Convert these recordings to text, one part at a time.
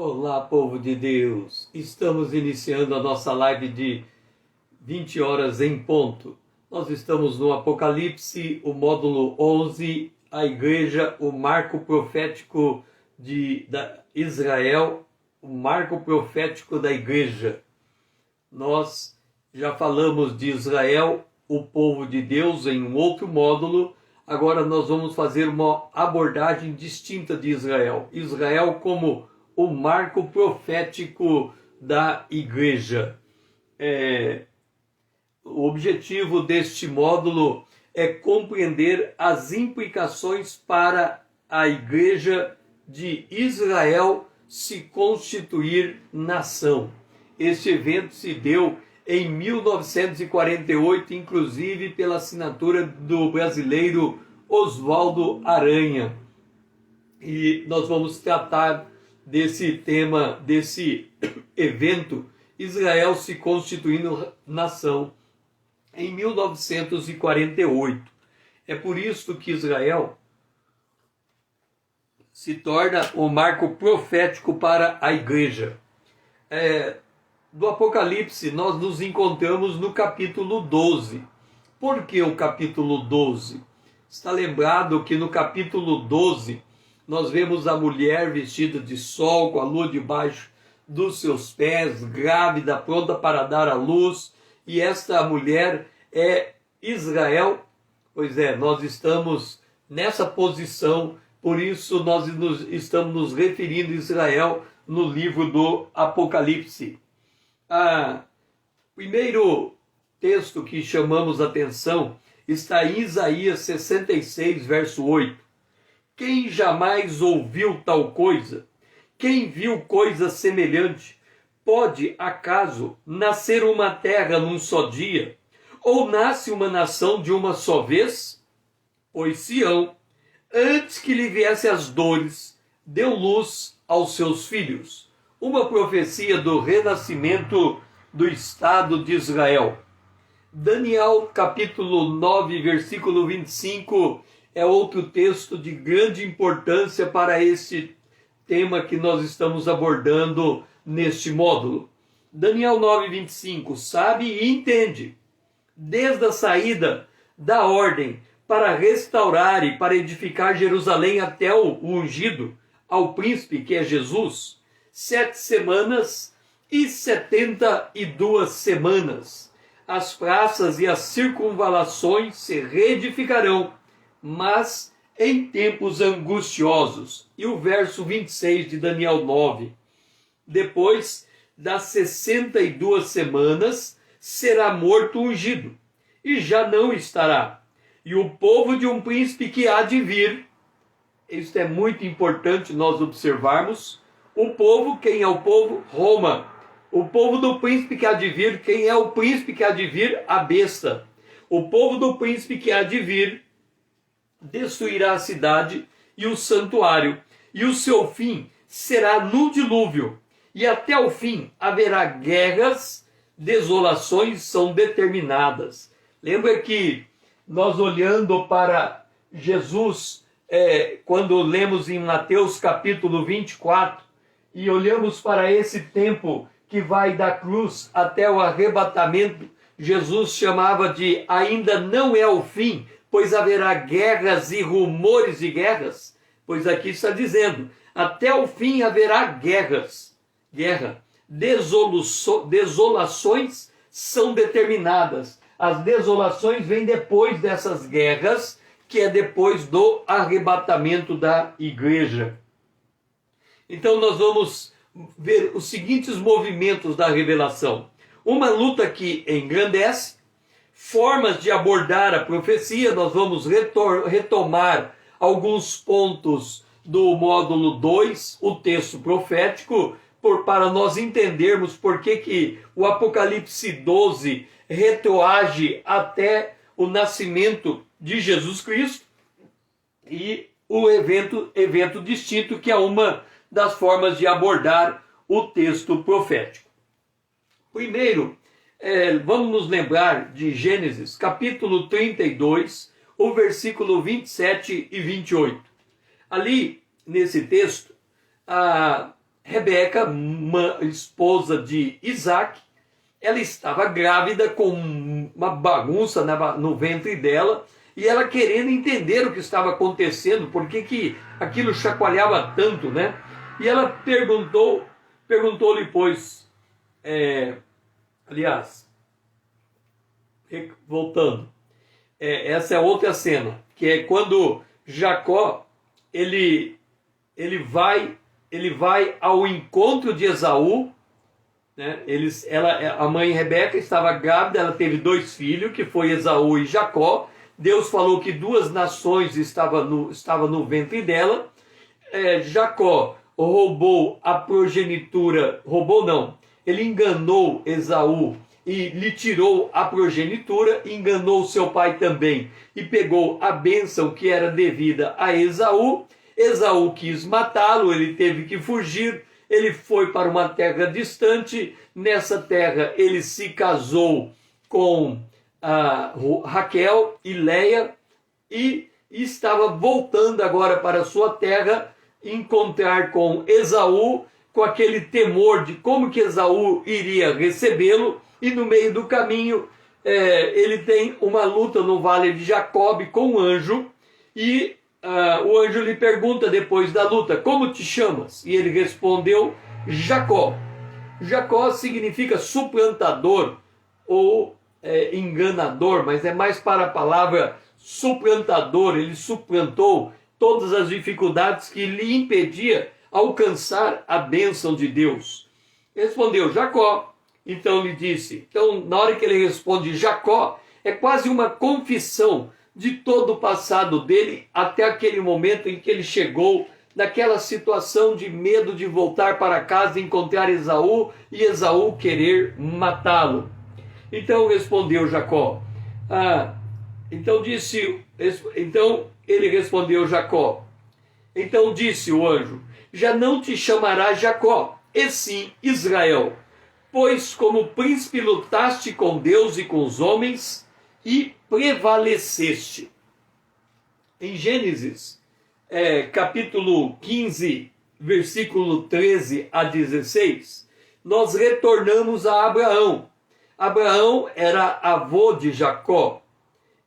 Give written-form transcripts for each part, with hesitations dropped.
Olá, povo de Deus! Estamos iniciando a nossa live de 20 horas em ponto. Nós estamos no Apocalipse, o módulo 11, a igreja, o marco profético da Israel, o marco profético da igreja. Nós já falamos de Israel, o povo de Deus, em um outro módulo. Agora nós vamos fazer uma abordagem distinta de Israel. Israel como o marco profético da igreja. O objetivo deste módulo é compreender as implicações para a igreja de Israel se constituir nação. Este evento se deu em 1948, inclusive pela assinatura do brasileiro Oswaldo Aranha. E nós vamos tratar desse tema, desse evento, Israel se constituindo nação, em 1948. É por isso que Israel se torna o marco profético para a igreja. Do Apocalipse, nós nos encontramos no capítulo 12. Por que o capítulo 12? Está lembrado que no capítulo 12, nós vemos a mulher vestida de sol, com a lua debaixo dos seus pés, grávida, pronta para dar à luz. E esta mulher é Israel. Pois é, nós estamos nessa posição, por isso nós estamos nos referindo a Israel no livro do Apocalipse. Primeiro texto que chamamos a atenção está em Isaías 66, verso 8. Quem jamais ouviu tal coisa? Quem viu coisa semelhante? Pode, acaso, nascer uma terra num só dia? Ou nasce uma nação de uma só vez? Pois Sião, antes que lhe viessem as dores, deu luz aos seus filhos. Uma profecia do renascimento do Estado de Israel. Daniel, capítulo 9, versículo 25, é outro texto de grande importância para este tema que nós estamos abordando neste módulo. Daniel 9, 25, sabe e entende, desde a saída da ordem para restaurar e para edificar Jerusalém até o ungido, ao príncipe que é Jesus, 7 semanas e 72 semanas. As praças e as circunvalações se reedificarão, mas em tempos angustiosos. E o verso 26 de Daniel 9. Depois das 62 semanas, será morto o ungido, e já não estará. E o povo de um príncipe que há de vir, isso é muito importante nós observarmos, o povo, quem é o povo? Roma. O povo do príncipe que há de vir, quem é o príncipe que há de vir? A besta. O povo do príncipe que há de vir destruirá a cidade e o santuário, e o seu fim será no dilúvio, e até o fim haverá guerras, desolações são determinadas. Lembra que nós olhando para Jesus, quando lemos em Mateus capítulo 24, e olhamos para esse tempo que vai da cruz até o arrebatamento, Jesus chamava de ainda não é o fim, pois haverá guerras e rumores de guerras. Pois aqui está dizendo, até o fim haverá guerras. Desolações são determinadas. As desolações vêm depois dessas guerras, que é depois do arrebatamento da igreja. Então nós vamos ver os seguintes movimentos da revelação. Uma luta que engrandece, formas de abordar a profecia. Nós vamos retomar alguns pontos do módulo 2, o texto profético, para nós entendermos por que o Apocalipse 12 retroage até o nascimento de Jesus Cristo, e o evento distinto, que é uma das formas de abordar o texto profético. Primeiro, vamos nos lembrar de Gênesis, capítulo 32, o versículo 27 e 28. Ali, nesse texto, Rebeca, esposa de Isaac, ela estava grávida com uma bagunça no ventre dela, e ela querendo entender o que estava acontecendo, por que aquilo chacoalhava tanto, né? E ela perguntou-lhe, pois, aliás, voltando, essa é outra cena, que é quando Jacó, ele vai ao encontro de Esaú, né? A mãe Rebeca estava grávida, ela teve 2 filhos, que foi Esaú e Jacó. Deus falou que 2 nações estavam no ventre dela. Jacó roubou a progenitura, roubou não, ele enganou Esaú e lhe tirou a progenitura, enganou seu pai também e pegou a bênção que era devida a Esaú. Esaú quis matá-lo, ele teve que fugir, ele foi para uma terra distante. Nessa terra ele se casou com Raquel e Leia e estava voltando agora para sua terra, encontrar com Esaú, com aquele temor de como que Esaú iria recebê-lo, e no meio do caminho ele tem uma luta no vale de Jacobe com um anjo, e o anjo lhe pergunta depois da luta, como te chamas? E ele respondeu, Jacó. Jacó significa suplantador ou enganador, mas é mais para a palavra suplantador. Ele suplantou todas as dificuldades que lhe impedia alcançar a bênção de Deus. Respondeu Jacó. Então lhe disse, na hora que ele responde Jacó, é quase uma confissão de todo o passado dele até aquele momento em que ele chegou naquela situação de medo de voltar para casa e encontrar Esaú e Esaú querer matá-lo. Então respondeu Jacó. Então ele respondeu Jacó. Então disse o anjo, já não te chamará Jacó, e sim Israel, pois como príncipe lutaste com Deus e com os homens e prevaleceste. Em Gênesis, capítulo 15, versículo 13 a 16, nós retornamos a Abraão. Abraão era avô de Jacó,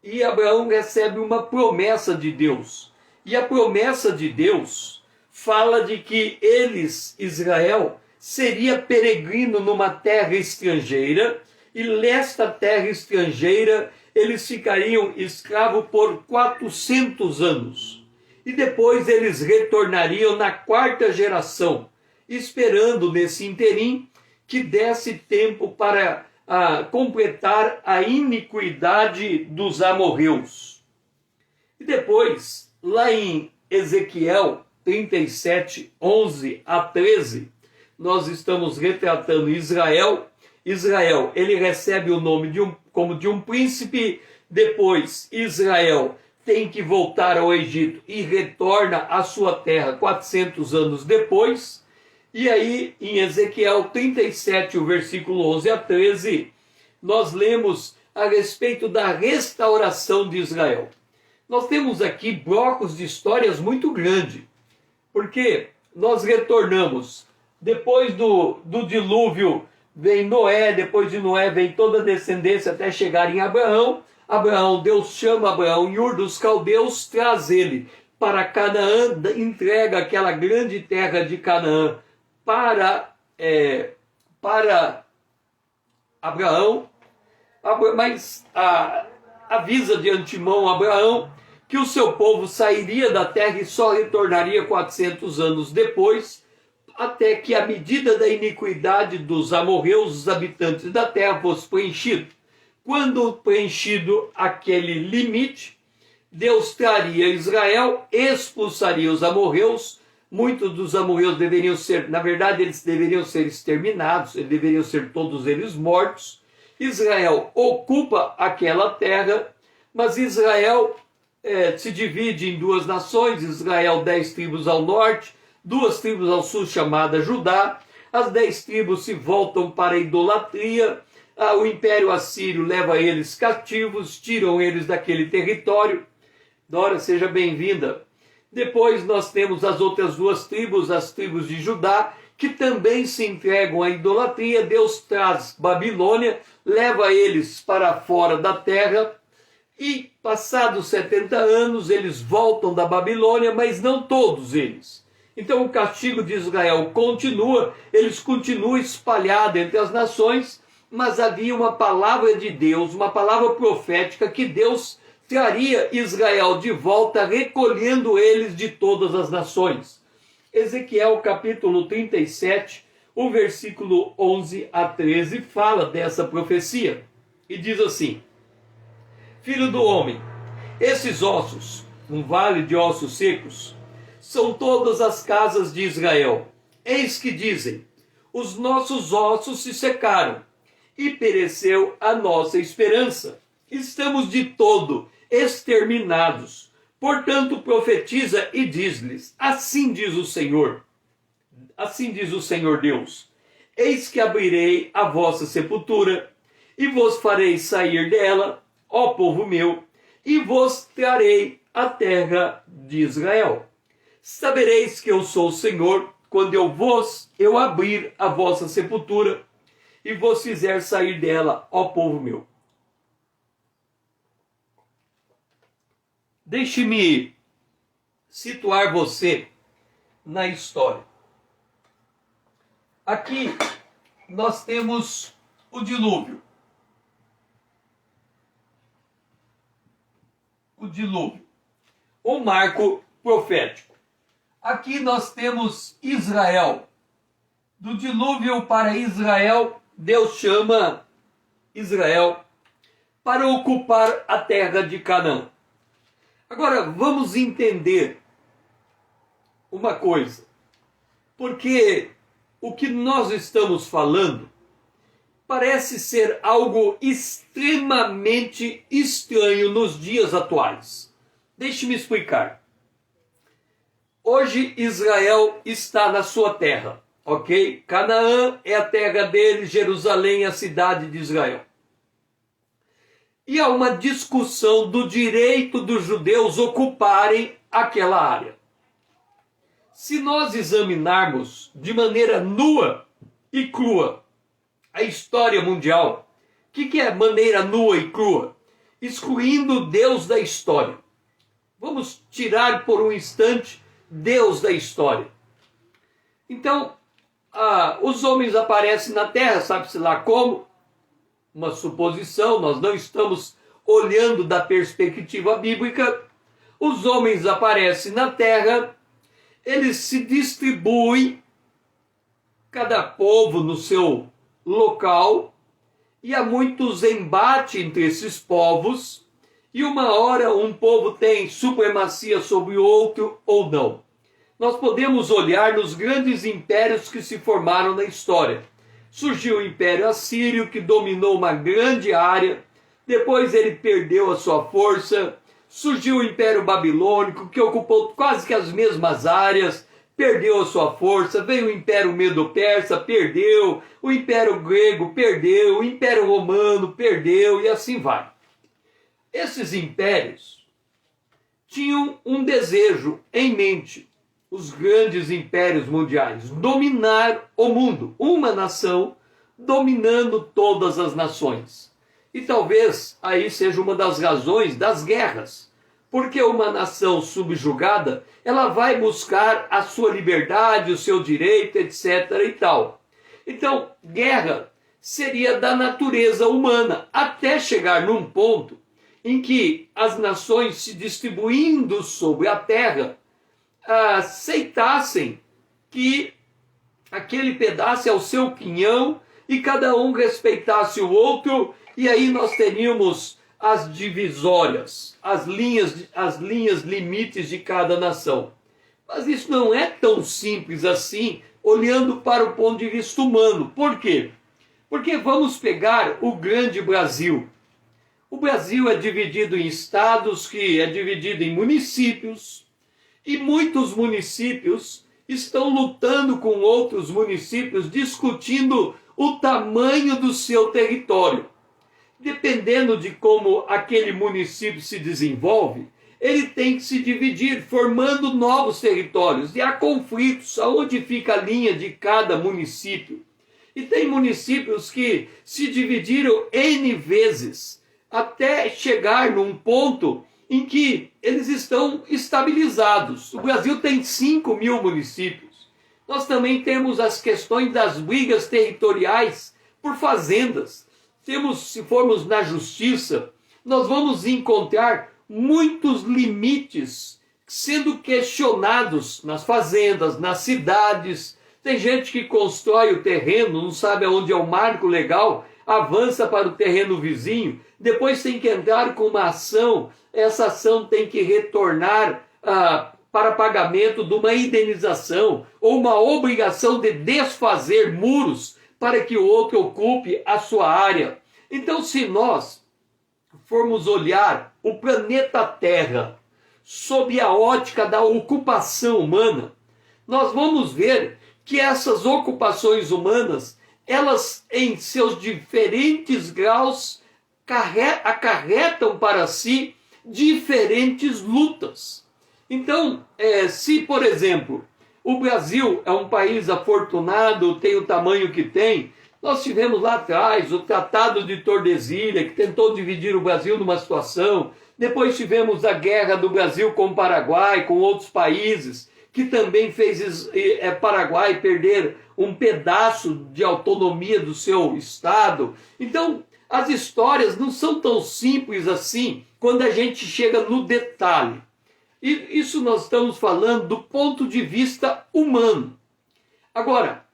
e Abraão recebe uma promessa de Deus. E a promessa de Deus fala de que Israel, seria peregrino numa terra estrangeira, e nesta terra estrangeira eles ficariam escravos por 400 anos. E depois eles retornariam na 4ª geração, esperando nesse interim que desse tempo para completar a iniquidade dos amorreus. E depois, lá em Ezequiel 37, 11 a 13, nós estamos retratando Israel. Israel, ele recebe o nome como de um príncipe. Depois, Israel tem que voltar ao Egito e retorna à sua terra 400 anos depois. E aí, em Ezequiel 37, o versículo 11 a 13, nós lemos a respeito da restauração de Israel. Nós temos aqui blocos de histórias muito grandes, porque nós retornamos. Depois do dilúvio vem Noé, depois de Noé vem toda a descendência até chegar em Abraão. Deus chama Abraão em Ur dos Caldeus, traz ele para Canaã, entrega aquela grande terra de Canaã para Abraão, mas avisa de antemão Abraão que o seu povo sairia da terra e só retornaria 400 anos depois, até que a medida da iniquidade dos amorreus, os habitantes da terra, fosse preenchido. Quando preenchido aquele limite, Deus traria Israel, expulsaria os amorreus. Muitos dos amorreus deveriam ser, na verdade, eles deveriam ser exterminados, deveriam ser todos eles mortos. Israel ocupa aquela terra, mas Israel se divide em 2 nações, Israel 10 tribos ao norte, 2 tribos ao sul, chamada Judá. As 10 tribos se voltam para a idolatria. O Império Assírio leva eles cativos, tiram eles daquele território. Dora, seja bem-vinda. Depois nós temos as outras 2 tribos, as tribos de Judá, que também se entregam à idolatria. Deus traz Babilônia, leva eles para fora da terra, e passados 70 anos eles voltam da Babilônia, mas não todos eles. Então o castigo de Israel continua, eles continuam espalhados entre as nações, mas havia uma palavra de Deus, uma palavra profética, que Deus traria Israel de volta, recolhendo eles de todas as nações. Ezequiel capítulo 37, o versículo 11 a 13, fala dessa profecia. E diz assim: Filho do homem, esses ossos, um vale de ossos secos, são todas as casas de Israel. Eis que dizem: os nossos ossos se secaram, e pereceu a nossa esperança. Estamos de todo exterminados. Portanto, profetiza e diz-lhes: assim diz o Senhor Deus: eis que abrirei a vossa sepultura, e vos farei sair dela, ó povo meu, e vos trarei a terra de Israel. Sabereis que eu sou o Senhor, quando eu abrir a vossa sepultura, e vos fizer sair dela, ó povo meu. Deixe-me situar você na história. Aqui nós temos o dilúvio. O dilúvio. Um marco profético. Aqui nós temos Israel. Do dilúvio para Israel, Deus chama Israel para ocupar a terra de Canaã. Agora, vamos entender uma coisa, porque o que nós estamos falando parece ser algo extremamente estranho nos dias atuais. Deixe-me explicar. Hoje Israel está na sua terra, ok? Canaã é a terra dele, Jerusalém é a cidade de Israel. E há uma discussão do direito dos judeus ocuparem aquela área. Se nós examinarmos de maneira nua e crua a história mundial, o que é maneira nua e crua? Excluindo Deus da história. Vamos tirar por um instante Deus da história. Então, os homens aparecem na terra, sabe-se lá como? Uma suposição, nós não estamos olhando da perspectiva bíblica. Os homens aparecem na terra, eles se distribuem, cada povo no seu local, e há muitos embates entre esses povos, e uma hora um povo tem supremacia sobre o outro ou não. Nós podemos olhar nos grandes impérios que se formaram na história. Surgiu o Império Assírio, que dominou uma grande área, depois ele perdeu a sua força. Surgiu o Império Babilônico, que ocupou quase que as mesmas áreas, perdeu a sua força. Veio o Império Medo-Persa, perdeu. O Império Grego perdeu. O Império Romano perdeu, e assim vai. Esses impérios tinham um desejo em mente, os grandes impérios mundiais: dominar o mundo, uma nação dominando todas as nações. E talvez aí seja uma das razões das guerras, porque uma nação subjugada, ela vai buscar a sua liberdade, o seu direito, etc. e tal. Então, guerra seria da natureza humana, até chegar num ponto em que as nações, se distribuindo sobre a terra, aceitassem que aquele pedaço é o seu quinhão e cada um respeitasse o outro, e aí nós teríamos as divisórias, as linhas limites de cada nação. Mas isso não é tão simples assim, olhando para o ponto de vista humano. Por quê? Porque vamos pegar o grande Brasil. O Brasil é dividido em estados, que é dividido em municípios, e muitos municípios estão lutando com outros municípios, discutindo o tamanho do seu território. Dependendo de como aquele município se desenvolve, ele tem que se dividir, formando novos territórios. E há conflitos aonde fica a linha de cada município. E tem municípios que se dividiram N vezes, até chegar num ponto em que eles estão estabilizados. O Brasil tem 5.000 municípios. Nós também temos as questões das brigas territoriais por fazendas. Se formos na justiça, nós vamos encontrar muitos limites sendo questionados nas fazendas, nas cidades. Tem gente que constrói o terreno, não sabe aonde é o marco legal, avança para o terreno vizinho, depois tem que entrar com uma ação, essa ação tem que retornar para pagamento de uma indenização ou uma obrigação de desfazer muros para que o outro ocupe a sua área. Então, se nós formos olhar o planeta Terra sob a ótica da ocupação humana, nós vamos ver que essas ocupações humanas, elas em seus diferentes graus acarretam para si diferentes lutas. Então, se, por exemplo, o Brasil é um país afortunado, tem o tamanho que tem, nós tivemos lá atrás o Tratado de Tordesilhas, que tentou dividir o Brasil numa situação. Depois tivemos a guerra do Brasil com o Paraguai, com outros países, que também fez Paraguai perder um pedaço de autonomia do seu estado. Então, as histórias não são tão simples assim quando a gente chega no detalhe. E isso nós estamos falando do ponto de vista humano. Agora,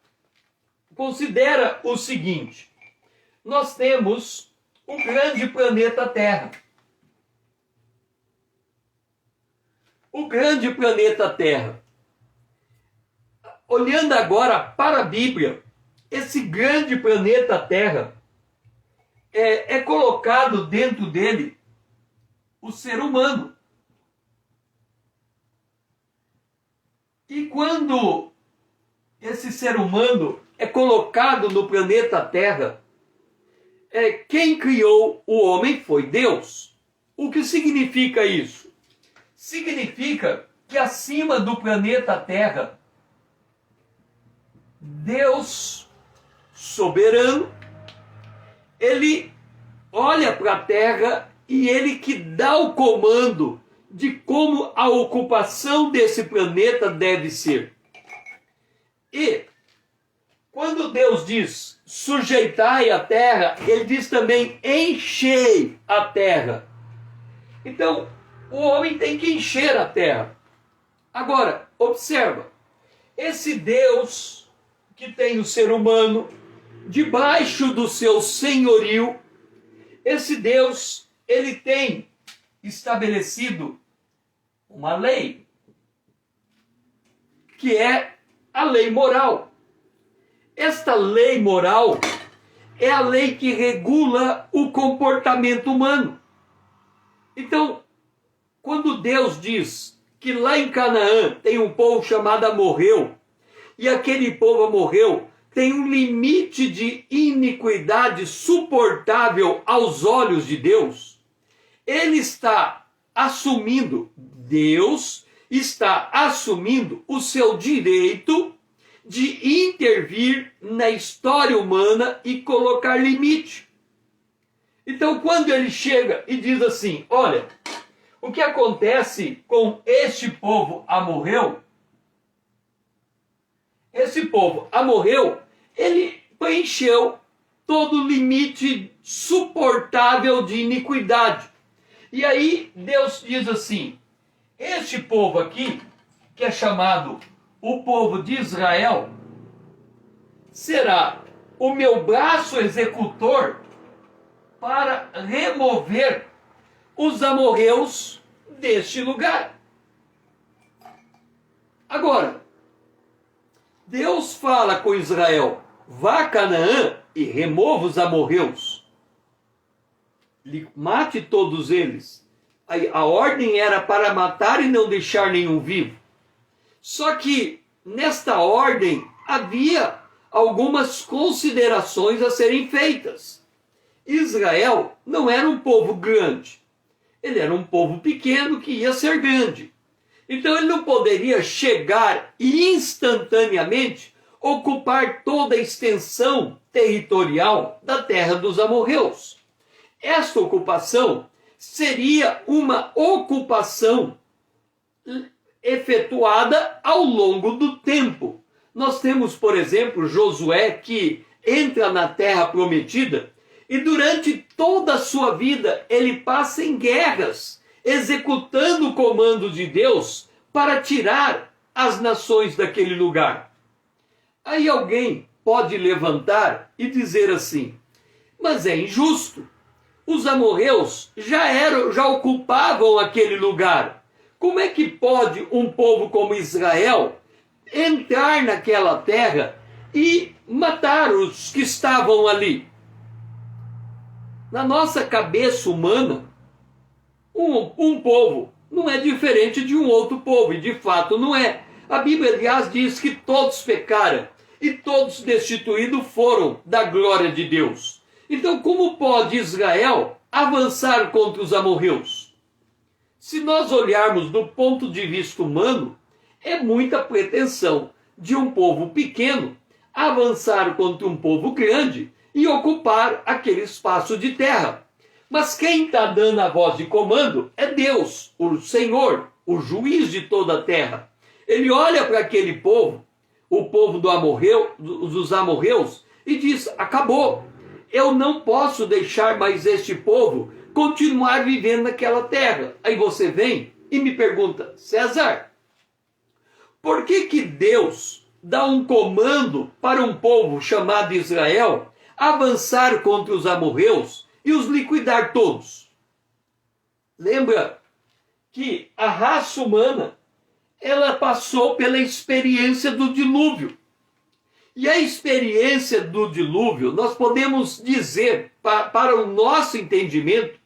considera o seguinte: nós temos o grande planeta Terra. O grande planeta Terra. Olhando agora para a Bíblia, esse grande planeta Terra é colocado dentro dele o ser humano. E quando esse ser humano é colocado no planeta Terra, quem criou o homem foi Deus. O que significa isso? Significa que acima do planeta Terra, Deus soberano, ele olha para a Terra e ele que dá o comando de como a ocupação desse planeta deve ser. E quando Deus diz sujeitai a terra, ele diz também enchei a terra. Então, o homem tem que encher a terra. Agora, observa, esse Deus que tem o ser humano debaixo do seu senhorio, esse Deus, ele tem estabelecido uma lei, que é a lei moral. Esta lei moral é a lei que regula o comportamento humano. Então, quando Deus diz que lá em Canaã tem um povo chamado amorreu, e aquele povo amorreu tem um limite de iniquidade suportável aos olhos de Deus, ele está assumindo, Deus está assumindo o seu direito de intervir na história humana e colocar limite. Então, quando ele chega e diz assim, olha, o que acontece com este povo amorreu? Esse povo amorreu, ele preencheu todo o limite suportável de iniquidade. E aí Deus diz assim, este povo aqui, que é chamado o povo de Israel, será o meu braço executor para remover os amorreus deste lugar. Agora, Deus fala com Israel, vá a Canaã e remova os amorreus. Mate todos eles. A ordem era para matar e não deixar nenhum vivo. Só que nesta ordem havia algumas considerações a serem feitas. Israel não era um povo grande. Ele era um povo pequeno que ia ser grande. Então ele não poderia chegar e instantaneamente ocupar toda a extensão territorial da terra dos amorreus. Esta ocupação seria uma ocupação efetuada ao longo do tempo. Nós temos, por exemplo, Josué, que entra na terra prometida e durante toda a sua vida ele passa em guerras, executando o comando de Deus para tirar as nações daquele lugar. Aí alguém pode levantar e dizer assim: mas é injusto. Os amorreus já ocupavam aquele lugar. Como é que pode um povo como Israel entrar naquela terra e matar os que estavam ali? Na nossa cabeça humana, um povo não é diferente de um outro povo, e de fato não é. A Bíblia, aliás, diz que todos pecaram e todos destituídos foram da glória de Deus. Então, como pode Israel avançar contra os amorreus? Se nós olharmos do ponto de vista humano, é muita pretensão de um povo pequeno avançar contra um povo grande e ocupar aquele espaço de terra. Mas quem está dando a voz de comando é Deus, o Senhor, o juiz de toda a terra. Ele olha para aquele povo, o povo dos amorreus, e diz: acabou. Eu não posso deixar mais este povo continuar vivendo naquela terra. Aí você vem e me pergunta: César, por que Deus dá um comando para um povo chamado Israel avançar contra os amorreus e os liquidar todos? Lembra que a raça humana, ela passou pela experiência do dilúvio. E a experiência do dilúvio, nós podemos dizer, para o nosso entendimento,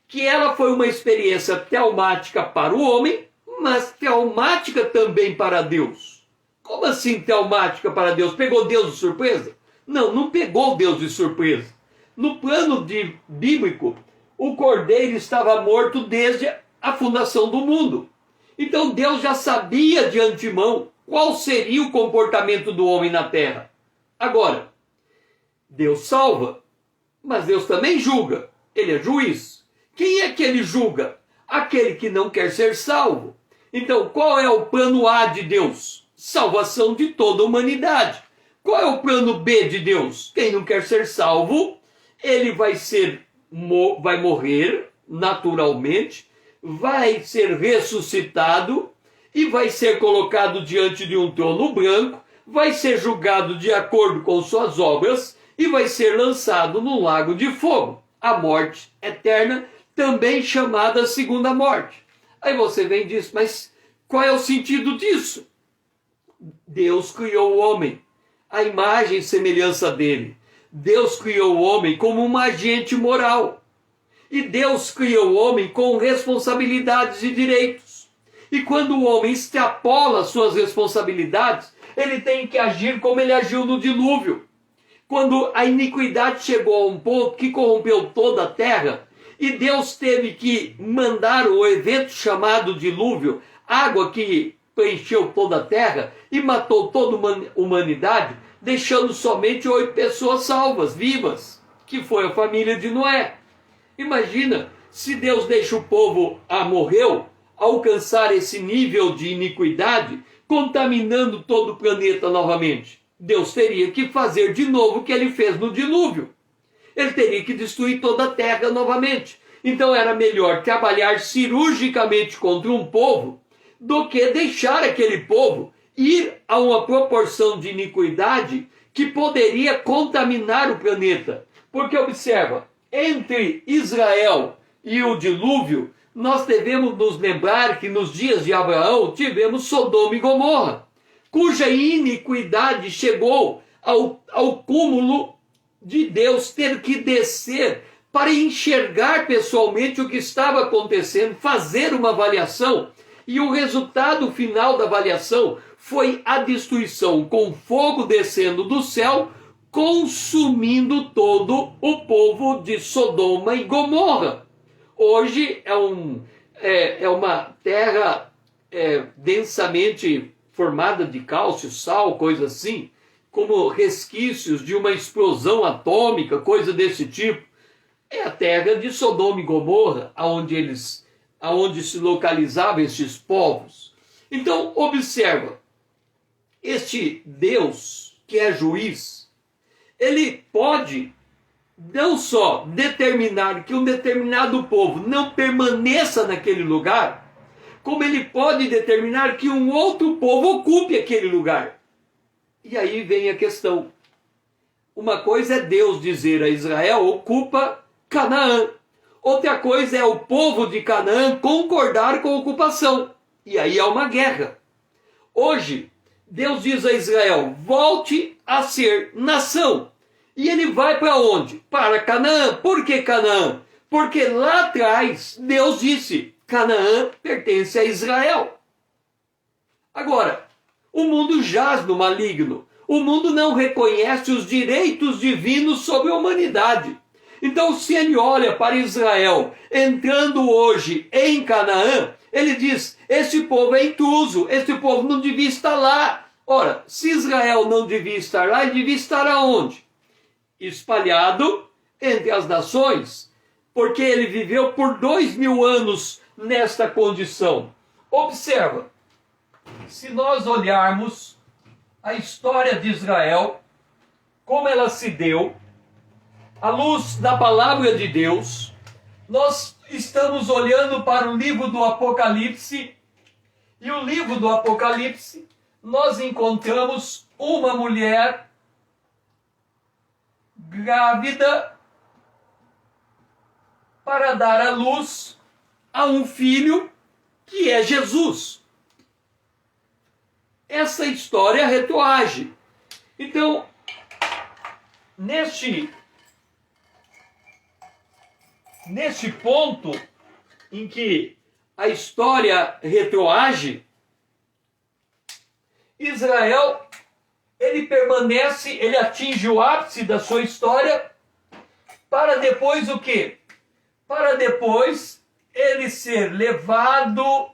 que ela foi uma experiência traumática para o homem, mas traumática também para Deus. Como assim traumática para Deus? Pegou Deus de surpresa? Não, não pegou Deus de surpresa. No plano bíblico, o cordeiro estava morto desde a fundação do mundo. Então Deus já sabia de antemão qual seria o comportamento do homem na terra. Agora, Deus salva, mas Deus também julga. Ele é juiz. Quem é que ele julga? Aquele que não quer ser salvo. Então, qual é o plano A de Deus? Salvação de toda a humanidade. Qual é o plano B de Deus? Quem não quer ser salvo, ele vai morrer naturalmente, vai ser ressuscitado e vai ser colocado diante de um trono branco, vai ser julgado de acordo com suas obras e vai ser lançado no lago de fogo. A morte eterna, também chamada segunda morte. Aí você vem e diz: mas qual é o sentido disso? Deus criou o homem, a imagem e semelhança dele. Deus criou o homem como um agente moral. E Deus criou o homem com responsabilidades e direitos. E quando o homem extrapola suas responsabilidades, ele tem que agir como ele agiu no dilúvio. Quando a iniquidade chegou a um ponto que corrompeu toda a terra, e Deus teve que mandar o evento chamado dilúvio, água que preencheu toda a terra e matou toda a humanidade, deixando somente 8 pessoas salvas, vivas, que foi a família de Noé. Imagina, se Deus deixa o povo amorreu alcançar esse nível de iniquidade, contaminando todo o planeta novamente. Deus teria que fazer de novo o que ele fez no dilúvio. Ele teria que destruir toda a terra novamente. Então era melhor trabalhar cirurgicamente contra um povo do que deixar aquele povo ir a uma proporção de iniquidade que poderia contaminar o planeta. Porque observa, entre Israel e o dilúvio, nós devemos nos lembrar que nos dias de Abraão tivemos Sodoma e Gomorra, cuja iniquidade chegou ao cúmulo de Deus ter que descer para enxergar pessoalmente o que estava acontecendo, fazer uma avaliação, e o resultado final da avaliação foi a destruição, com fogo descendo do céu, consumindo todo o povo de Sodoma e Gomorra. Hoje é uma terra densamente formada de cálcio, sal, coisa assim, como resquícios de uma explosão atômica, coisa desse tipo. É a terra de Sodoma e Gomorra, aonde se localizavam estes povos. Então, observa, este Deus que é juiz, ele pode não só determinar que um determinado povo não permaneça naquele lugar, como ele pode determinar que um outro povo ocupe aquele lugar. E aí vem a questão. Uma coisa é Deus dizer a Israel, ocupa Canaã. Outra coisa é o povo de Canaã concordar com a ocupação. E aí há uma guerra. Hoje, Deus diz a Israel, volte a ser nação. E ele vai para onde? Para Canaã. Por que Canaã? Porque lá atrás Deus disse, Canaã pertence a Israel. Agora, o mundo jaz no maligno. O mundo não reconhece os direitos divinos sobre a humanidade. Então, se ele olha para Israel entrando hoje em Canaã, ele diz, este povo é intruso, este povo não devia estar lá. Ora, se Israel não devia estar lá, ele devia estar aonde? Espalhado entre as nações, porque ele viveu por 2000 anos nesta condição. Observa, se nós olharmos a história de Israel, como ela se deu, à luz da palavra de Deus, nós estamos olhando para o livro do Apocalipse, e o livro do Apocalipse, nós encontramos uma mulher grávida para dar à luz a um filho que é Jesus. Essa história retroage. Então, neste ponto em que a história retroage, Israel, ele atinge o ápice da sua história, para depois o quê? Para depois ele ser levado,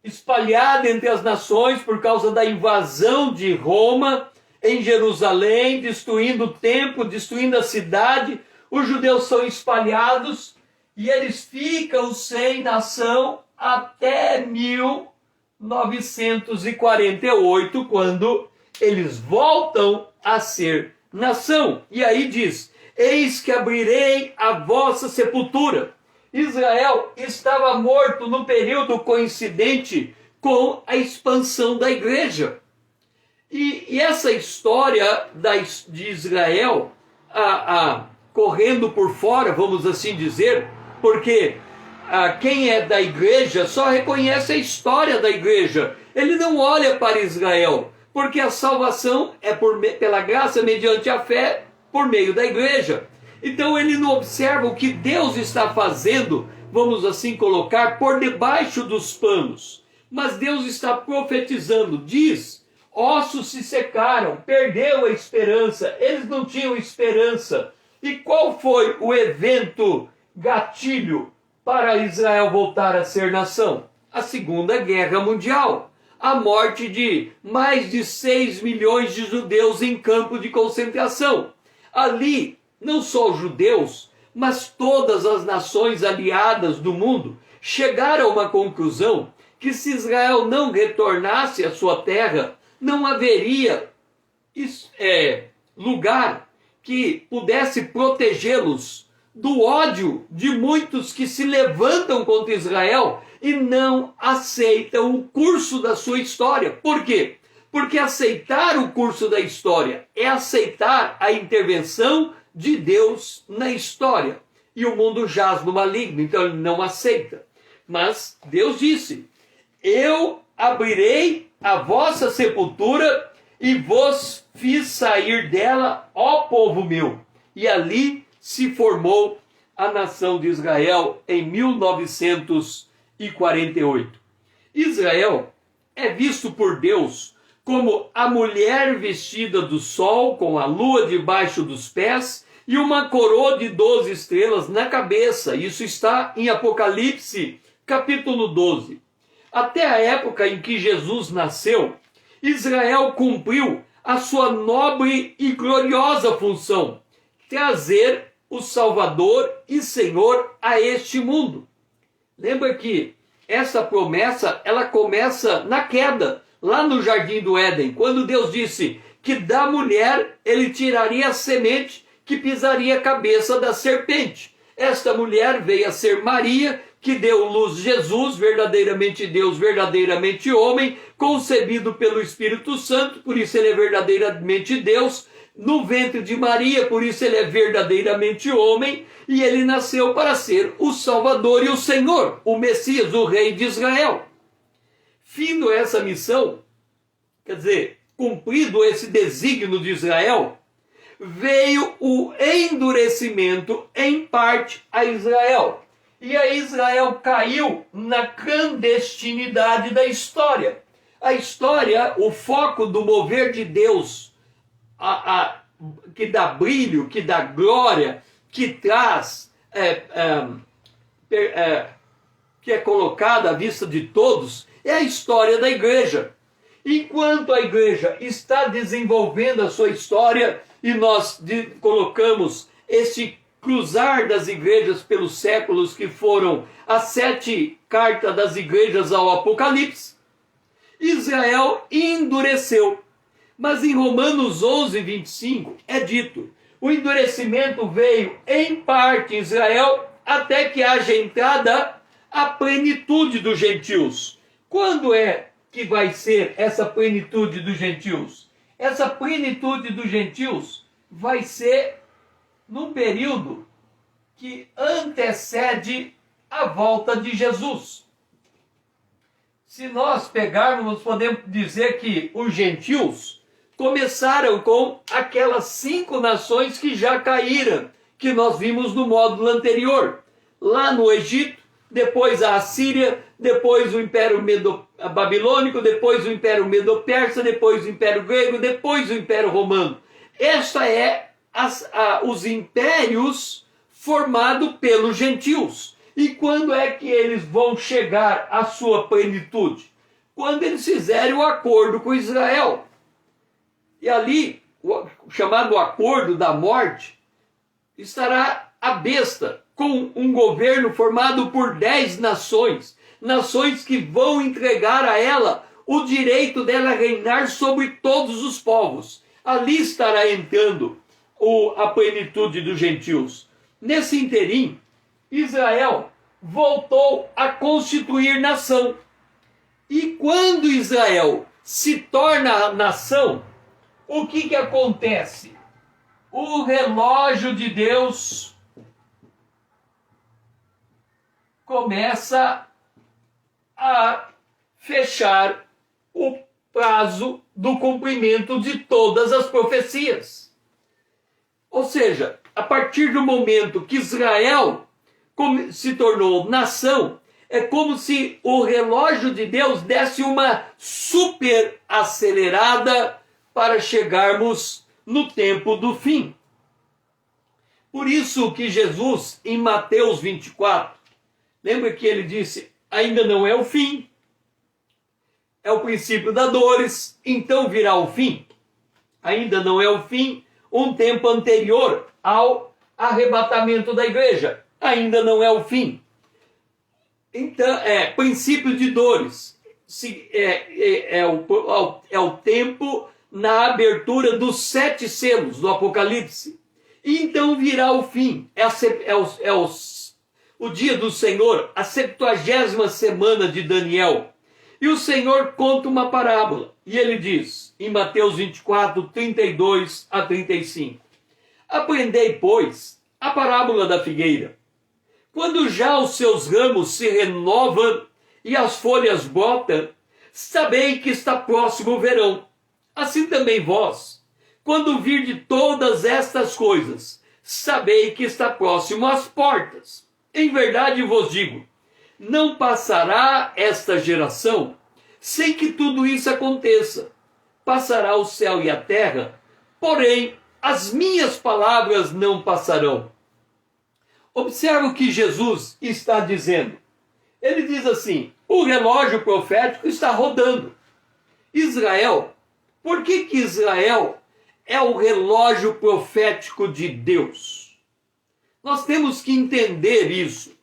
espalhado entre as nações por causa da invasão de Roma em Jerusalém, destruindo o templo, destruindo a cidade. Os judeus são espalhados e eles ficam sem nação até 1948, quando eles voltam a ser nação. E aí diz, eis que abrirei a vossa sepultura. Israel estava morto no período coincidente com a expansão da igreja. E essa história de Israel correndo por fora, vamos assim dizer, porque quem é da igreja só reconhece a história da igreja. Ele não olha para Israel, porque a salvação é pela graça mediante a fé por meio da igreja. Então ele não observa o que Deus está fazendo, vamos assim colocar, por debaixo dos panos. Mas Deus está profetizando, diz, ossos se secaram, perdeu a esperança, eles não tinham esperança. E qual foi o evento gatilho para Israel voltar a ser nação? A Segunda Guerra Mundial. A morte de mais de 6 milhões de judeus em campo de concentração. Ali, não só os judeus, mas todas as nações aliadas do mundo chegaram a uma conclusão que se Israel não retornasse à sua terra, não haveria lugar que pudesse protegê-los do ódio de muitos que se levantam contra Israel e não aceitam o curso da sua história. Por quê? Porque aceitar o curso da história é aceitar a intervenção de Deus na história. E o mundo jaz no maligno, então ele não aceita. Mas Deus disse, eu abrirei a vossa sepultura e vos fiz sair dela, ó povo meu. E ali se formou a nação de Israel em 1948. Israel é visto por Deus como a mulher vestida do sol, com a lua debaixo dos pés, e uma coroa de 12 estrelas na cabeça. Isso está em Apocalipse, capítulo 12. Até a época em que Jesus nasceu, Israel cumpriu a sua nobre e gloriosa função, trazer o Salvador e Senhor a este mundo. Lembra que essa promessa, ela começa na queda, lá no Jardim do Éden, quando Deus disse que da mulher ele tiraria a semente que pisaria a cabeça da serpente. Esta mulher veio a ser Maria, que deu luz Jesus, verdadeiramente Deus, verdadeiramente homem, concebido pelo Espírito Santo, por isso ele é verdadeiramente Deus, no ventre de Maria, por isso ele é verdadeiramente homem, e ele nasceu para ser o Salvador e o Senhor, o Messias, o Rei de Israel. Findo essa missão, quer dizer, cumprido esse desígnio de Israel, veio o endurecimento em parte a Israel. E aí Israel caiu na clandestinidade da história. A história, o foco do mover de Deus, que dá brilho, que dá glória, que traz, que é colocada à vista de todos, é a história da igreja. Enquanto a igreja está desenvolvendo a sua história, e nós colocamos este cruzar das igrejas pelos séculos, que foram as 7 cartas das igrejas ao Apocalipse, Israel endureceu. Mas em Romanos 11, 25 é dito: o endurecimento veio em parte em Israel, até que haja entrada a plenitude dos gentios. Quando é que vai ser essa plenitude dos gentios? Essa plenitude dos gentios vai ser num período que antecede a volta de Jesus. Se nós pegarmos, podemos dizer que os gentios começaram com aquelas 5 nações que já caíram, que nós vimos no módulo anterior. Lá no Egito, depois a Assíria, depois o Império Babilônico, depois o Império Medo-Persa, depois o Império Grego, depois o Império Romano. Esta é os impérios formados pelos gentios. E quando é que eles vão chegar à sua plenitude? Quando eles fizerem o acordo com Israel. E ali, o chamado acordo da morte, estará a besta com um governo formado por 10 nações. Nações que vão entregar a ela o direito dela reinar sobre todos os povos. Ali estará entrando a plenitude dos gentios. Nesse interim, Israel voltou a constituir nação. E quando Israel se torna nação, o que acontece? O relógio de Deus começa a fechar o prazo do cumprimento de todas as profecias. Ou seja, a partir do momento que Israel se tornou nação, é como se o relógio de Deus desse uma super acelerada para chegarmos no tempo do fim. Por isso que Jesus, em Mateus 24, lembra que ele disse: ainda não é o fim, é o princípio das dores, então virá o fim. Ainda não é o fim, um tempo anterior ao arrebatamento da igreja. Ainda não é o fim. Então, princípio de dores. É o tempo na abertura dos 7 selos do Apocalipse. E então virá o fim. O dia do Senhor, a 70ª semana de Daniel. E o Senhor conta uma parábola. E ele diz, em Mateus 24, 32 a 35. Aprendei, pois, a parábola da figueira. Quando já os seus ramos se renovam e as folhas brotam, sabei que está próximo o verão. Assim também vós, quando virdes todas estas coisas, sabei que está próximo às portas. Em verdade vos digo, não passará esta geração sem que tudo isso aconteça. Passará o céu e a terra, porém as minhas palavras não passarão. Observe o que Jesus está dizendo. Ele diz assim: o relógio profético está rodando. Israel, por que Israel é o relógio profético de Deus? Nós temos que entender isso.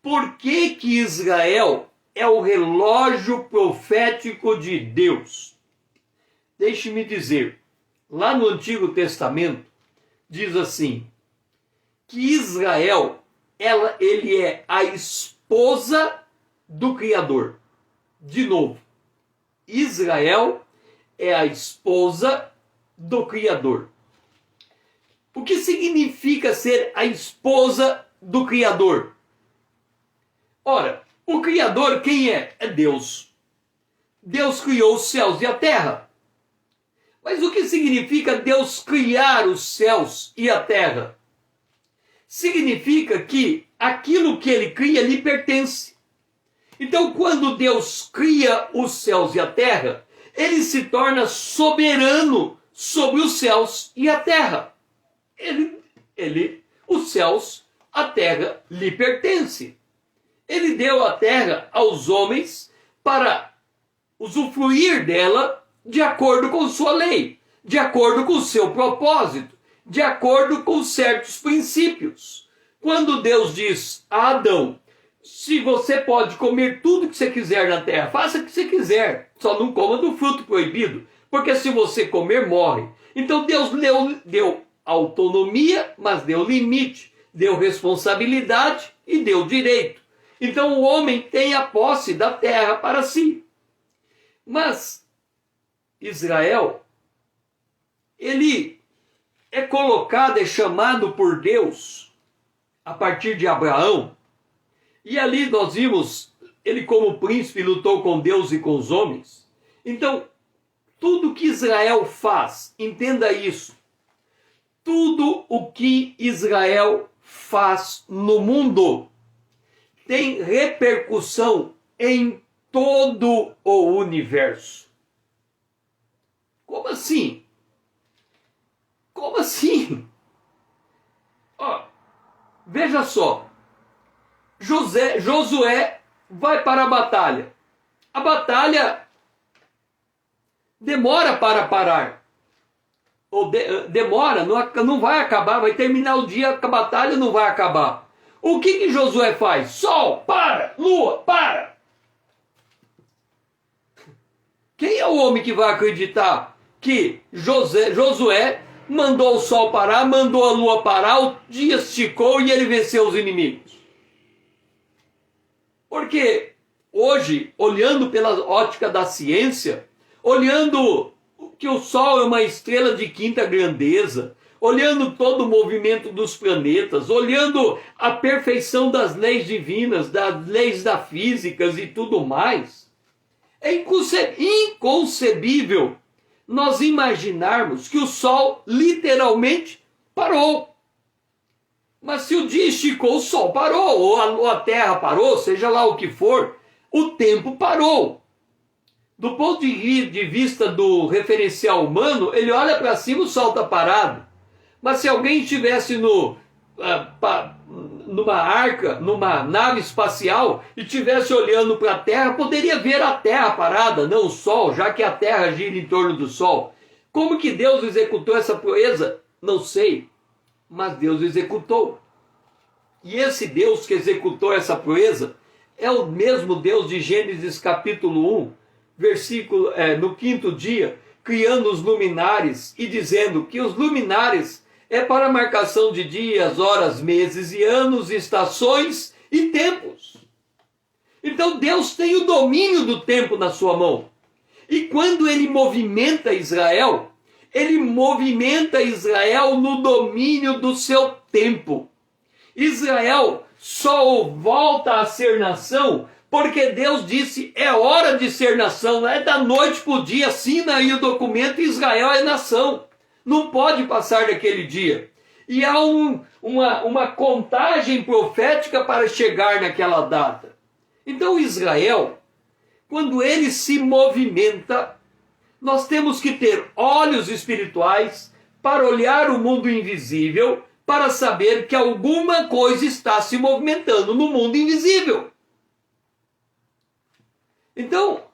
Por que Israel é o relógio profético de Deus? Deixe-me dizer, lá no Antigo Testamento, diz assim, que Israel, ele é a esposa do Criador. De novo, Israel é a esposa do Criador. O que significa ser a esposa do Criador? Ora, o Criador quem é? É Deus. Deus criou os céus e a terra. Mas o que significa Deus criar os céus e a terra? Significa que aquilo que ele cria lhe pertence. Então, quando Deus cria os céus e a terra, ele se torna soberano sobre os céus e a terra. Os céus, a terra lhe pertence. Ele deu a terra aos homens para usufruir dela de acordo com sua lei, de acordo com seu propósito, de acordo com certos princípios. Quando Deus diz a Adão, se você pode comer tudo que você quiser na terra, faça o que você quiser, só não coma do fruto proibido, porque se você comer, morre. Então Deus deu autonomia, mas deu limite, deu responsabilidade e deu direito. Então o homem tem a posse da terra para si. Mas Israel, ele é colocado, é chamado por Deus a partir de Abraão. E ali nós vimos, ele como príncipe lutou com Deus e com os homens. Então, tudo que Israel faz, entenda isso, tudo o que Israel faz no mundo tem repercussão em todo o universo. Como assim? Como assim? Ó, veja só. Josué vai para a batalha. A batalha demora para parar. Ou demora, não vai acabar, vai terminar o dia que a batalha não vai acabar. O que Josué faz? Sol, para! Lua, para! Quem é o homem que vai acreditar que Josué mandou o sol parar, mandou a lua parar, o dia esticou e ele venceu os inimigos? Porque hoje, olhando pela ótica da ciência, olhando que o Sol é uma estrela de quinta grandeza, olhando todo o movimento dos planetas, olhando a perfeição das leis divinas, das leis da física e tudo mais, é inconcebível nós imaginarmos que o Sol literalmente parou. Mas se o dia esticou, o Sol parou, ou a Terra parou, seja lá o que for, o tempo parou. Do ponto de vista do referencial humano, ele olha para cima, o Sol está parado. Mas se alguém estivesse numa arca, numa nave espacial, e estivesse olhando para a Terra, poderia ver a Terra parada, não o Sol, já que a Terra gira em torno do Sol. Como que Deus executou essa proeza? Não sei, mas Deus executou. E esse Deus que executou essa proeza é o mesmo Deus de Gênesis capítulo 1, versículo, no 5º dia, criando os luminares e dizendo que os luminares é para a marcação de dias, horas, meses e anos, estações e tempos. Então Deus tem o domínio do tempo na sua mão. E quando ele movimenta Israel no domínio do seu tempo. Israel só volta a ser nação porque Deus disse, é hora de ser nação, não é da noite para o dia, assina aí o documento, Israel é nação. Não pode passar daquele dia. E há uma contagem profética para chegar naquela data. Então Israel, quando ele se movimenta, nós temos que ter olhos espirituais para olhar o mundo invisível, para saber que alguma coisa está se movimentando no mundo invisível. Então,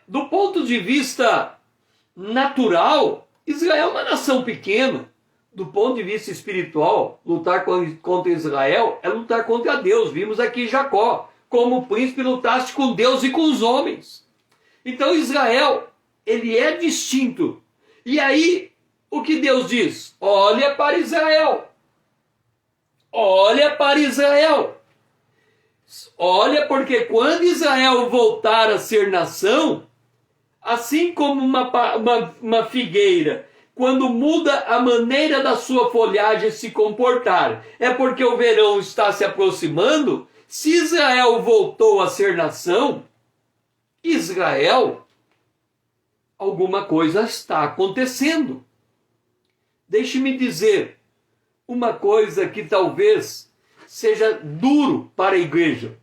do ponto de vista natural, Israel é uma nação pequena. Do ponto de vista espiritual, lutar contra Israel é lutar contra Deus. Vimos aqui Jacó, como o príncipe lutasse com Deus e com os homens. Então Israel, ele é distinto. E aí, o que Deus diz? Olha para Israel. Olha para Israel. Olha, porque quando Israel voltar a ser nação, assim como uma figueira, quando muda a maneira da sua folhagem se comportar, é porque o verão está se aproximando. Se Israel voltou a ser nação, Israel, alguma coisa está acontecendo. Deixe-me dizer uma coisa que talvez seja duro para a igreja.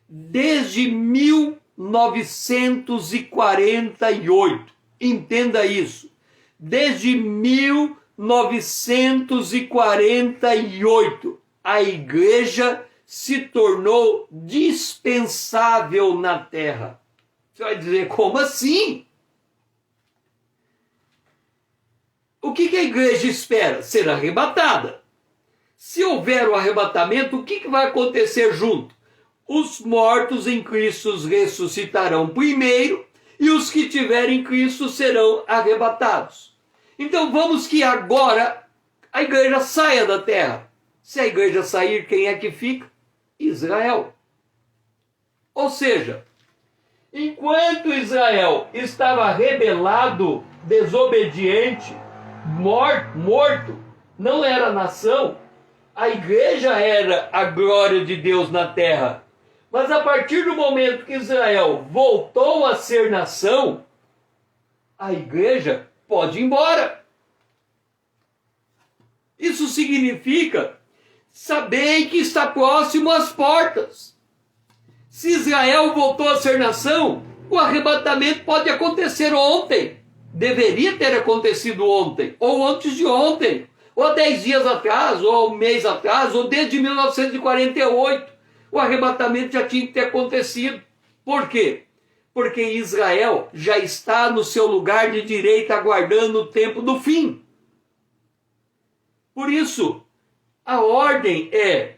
Desde 1948, entenda isso, desde 1948, a igreja se tornou dispensável na terra. Você vai dizer, como assim? O que a igreja espera? Ser arrebatada. Se houver o arrebatamento, o que vai acontecer junto? Os mortos em Cristo ressuscitarão primeiro e os que tiverem Cristo serão arrebatados. Então vamos que agora a igreja saia da terra. Se a igreja sair, quem é que fica? Israel. Ou seja, enquanto Israel estava rebelado, desobediente, morto, não era nação, a igreja era a glória de Deus na terra. Mas a partir do momento que Israel voltou a ser nação, a igreja pode ir embora. Isso significa, sabei que está próximo às portas. Se Israel voltou a ser nação, o arrebatamento pode acontecer ontem. Deveria ter acontecido ontem, ou antes de ontem, ou há 10 dias atrás, ou há um mês atrás, ou desde 1948. O arrebatamento já tinha que ter acontecido. Por quê? Porque Israel já está no seu lugar de direito, aguardando o tempo do fim. Por isso, a ordem é,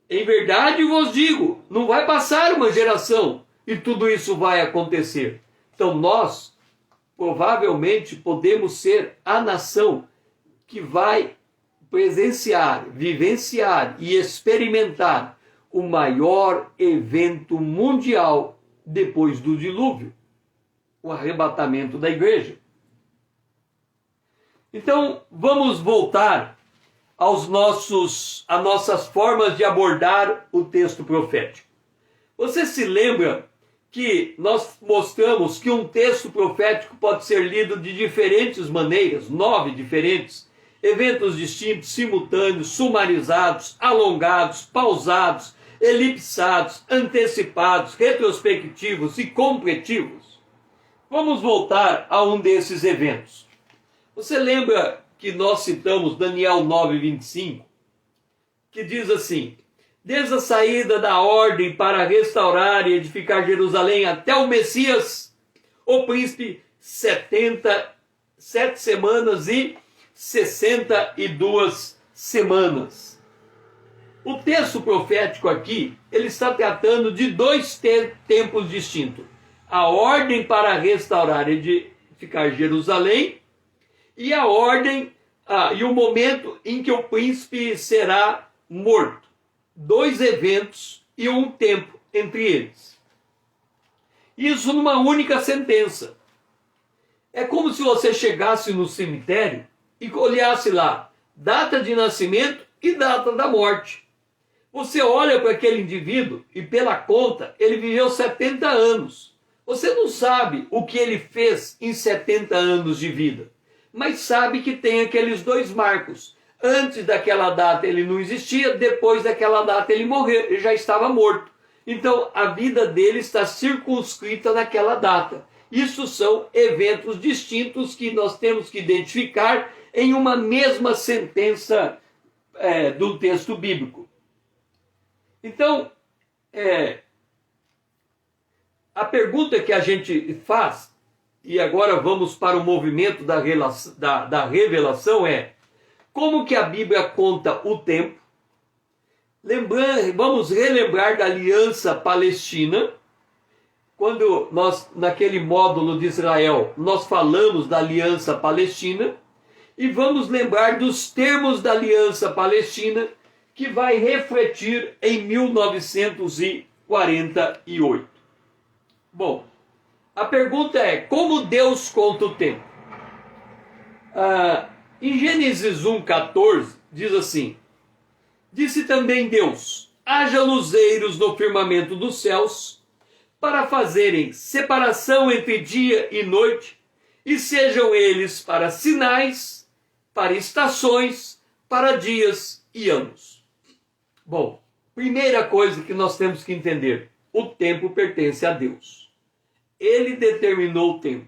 em verdade vos digo, não vai passar uma geração e tudo isso vai acontecer. Então nós, provavelmente, podemos ser a nação que vai presenciar, vivenciar e experimentar o maior evento mundial depois do dilúvio, o arrebatamento da igreja. Então, vamos voltar às nossas formas de abordar o texto profético. Você se lembra que nós mostramos que um texto profético pode ser lido de diferentes maneiras, 9 diferentes, eventos distintos, simultâneos, sumarizados, alongados, pausados, elipsados, antecipados, retrospectivos e completivos. Vamos voltar a um desses eventos. Você lembra que nós citamos Daniel 9:25, que diz assim: desde a saída da ordem para restaurar e edificar Jerusalém até o Messias, o príncipe, 7 semanas e 62 semanas. O texto profético aqui, ele está tratando de 2 tempos distintos. A ordem para restaurar e edificar Jerusalém e a ordem e o momento em que o príncipe será morto. 2 eventos e um tempo entre eles. Isso numa única sentença. É como se você chegasse no cemitério e olhasse lá, data de nascimento e data da morte. Você olha para aquele indivíduo e pela conta ele viveu 70 anos. Você não sabe o que ele fez em 70 anos de vida, mas sabe que tem aqueles 2 marcos. Antes daquela data ele não existia, depois daquela data ele morreu, ele já estava morto. Então a vida dele está circunscrita naquela data. Isso são eventos distintos que nós temos que identificar em uma mesma sentença do texto bíblico. Então, a pergunta que a gente faz, e agora vamos para o movimento da revelação, é: como que a Bíblia conta o tempo? Vamos relembrar da aliança palestina. Quando nós, naquele módulo de Israel, nós falamos da aliança palestina, e vamos lembrar dos termos da aliança palestina, que vai refletir em 1948. Bom, a pergunta é: como Deus conta o tempo? Em Gênesis 1,14, diz assim: disse também Deus: haja luzeiros no firmamento dos céus, para fazerem separação entre dia e noite, e sejam eles para sinais, para estações, para dias e anos. Bom, primeira coisa que nós temos que entender: o tempo pertence a Deus. Ele determinou o tempo.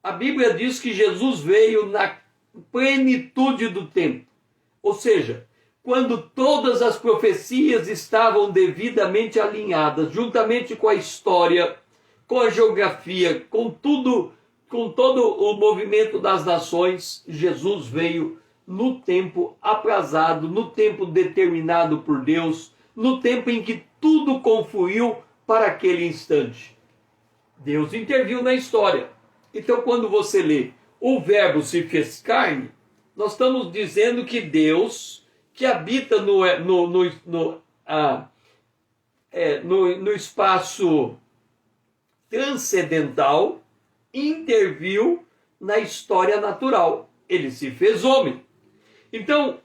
A Bíblia diz que Jesus veio na plenitude do tempo, ou seja, quando todas as profecias estavam devidamente alinhadas, juntamente com a história, com a geografia, com tudo, com todo o movimento das nações, Jesus veio no tempo aprazado, no tempo determinado por Deus, no tempo em que tudo confluiu para aquele instante. Deus interviu na história. Então, quando você lê o Verbo se fez carne, nós estamos dizendo que Deus, que habita no espaço transcendental, interviu na história natural. Ele se fez homem. Então,